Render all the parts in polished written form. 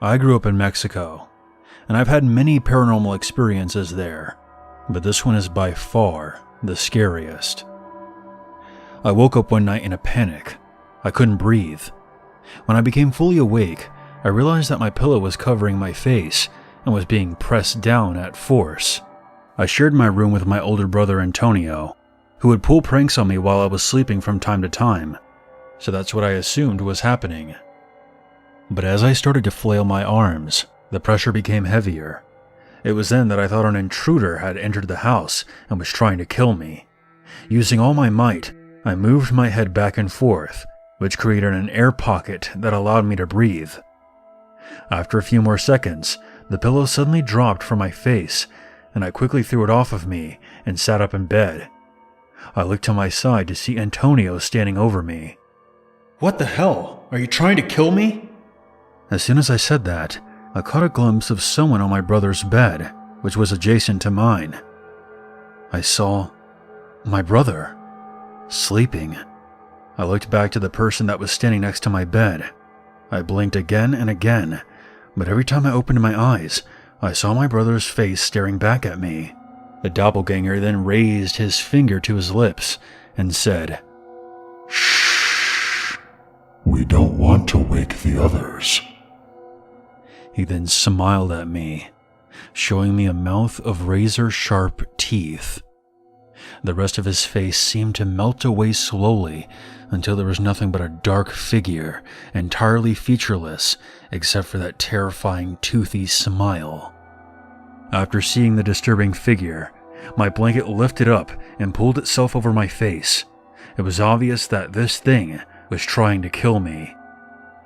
I grew up in Mexico, and I've had many paranormal experiences there, but this one is by far the scariest. I woke up one night in a panic. I couldn't breathe. When I became fully awake, I realized that my pillow was covering my face and was being pressed down at force. I shared my room with my older brother Antonio, who would pull pranks on me while I was sleeping from time to time, so that's what I assumed was happening. But as I started to flail my arms, the pressure became heavier. It was then that I thought an intruder had entered the house and was trying to kill me. Using all my might, I moved my head back and forth, which created an air pocket that allowed me to breathe. After a few more seconds, the pillow suddenly dropped from my face, and I quickly threw it off of me and sat up in bed. I looked to my side to see Antonio standing over me. "What the hell? Are you trying to kill me?" As soon as I said that, I caught a glimpse of someone on my brother's bed, which was adjacent to mine. I saw my brother sleeping. I looked back to the person that was standing next to my bed. I blinked again and again, but every time I opened my eyes, I saw my brother's face staring back at me. The doppelganger then raised his finger to his lips and said, "Shh. We don't want to wake the others." He then smiled at me, showing me a mouth of razor-sharp teeth. The rest of his face seemed to melt away slowly until there was nothing but a dark figure, entirely featureless except for that terrifying toothy smile. After seeing the disturbing figure, my blanket lifted up and pulled itself over my face. It was obvious that this thing was trying to kill me.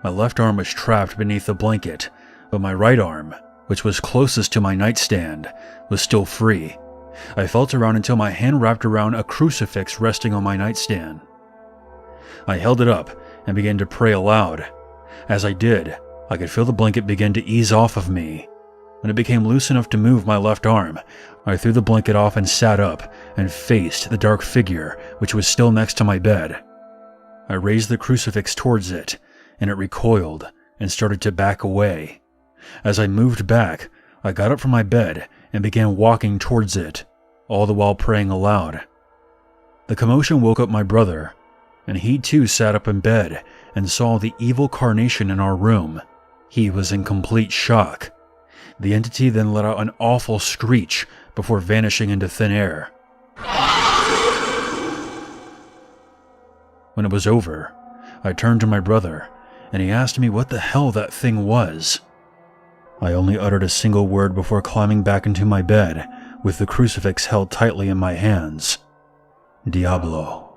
My left arm was trapped beneath the blanket, but my right arm, which was closest to my nightstand, was still free. I felt around until my hand wrapped around a crucifix resting on my nightstand. I held it up and began to pray aloud. As I did, I could feel the blanket begin to ease off of me. When it became loose enough to move my left arm, I threw the blanket off and sat up and faced the dark figure which was still next to my bed. I raised the crucifix towards it, and it recoiled and started to back away. As I moved back, I got up from my bed and began walking towards it, all the while praying aloud. The commotion woke up my brother, and he too sat up in bed and saw the evil carnation in our room. He was in complete shock. The entity then let out an awful screech before vanishing into thin air. When it was over, I turned to my brother, and he asked me what the hell that thing was. I only uttered a single word before climbing back into my bed with the crucifix held tightly in my hands. Diablo.